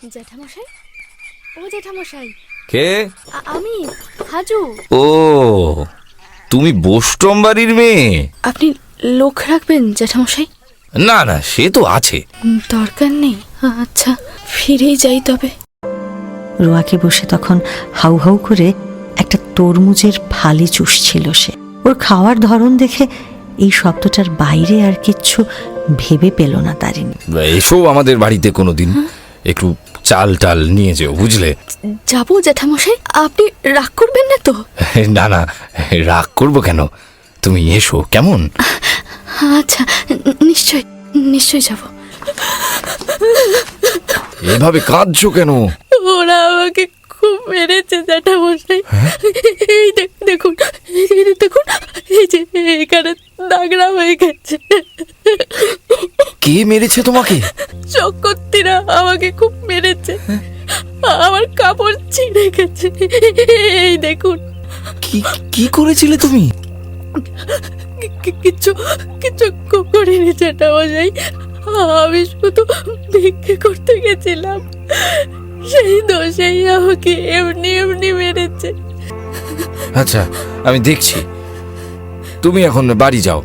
জ্যাঠামশাই, ও জ্যাঠামশাই, কে? আমি হাজু। ও, তুমি বোস্টম বাড়ির মেয়ে? আপনি লোক রাখবেন জ্যাঠামশাই? না না, সে তো আছে। দরকার নেই। আচ্ছা, ফিরেই যাই তবে। রোয়াকে বসে তখন হাউ হাউ করে একটা তরমুজের ফালি চুষছিল সে। ওর খাওয়ার ধরন দেখে এই শব্দটার বাইরে আর কিচ্ছু ভেবে পেল না তারিণী। এসো আমাদের বাড়িতে কোনোদিন, একটু চাল টাল নিয়ে যেও, বুঝলে? যাবো জ্যাঠামশাই, আপনি রাগ করবেন না তো? না না, রাগ করবো কেন, তুমি এসো কেমন। আচ্ছা, নিশ্চয় নিশ্চয় যাব। এভাবে কাঁদছো কেন? ওরা আমাকে খুব মেরেছে জ্যাঠামশাই। এই দেখুন, দেখুন, এই যে এখানে দাগড়া হয়ে গেছে। কে মেরেছে তোমাকে? চক্করতীরা আমাকে খুব মেরেছে। আমার কাপড় ছিঁড়ে গেছে, এই দেখুন। কি কি করেছিলে তুমি? কিছু কিছু করিনি জ্যাঠামশাই, আমি শুধু ভিক্ষে করতে গেছিলাম, সেই দোষেই আমাকে এমনি এমনি মেরেছে। আচ্ছা, আমি দেখছি। তুমি এখন বাড়ি যাও,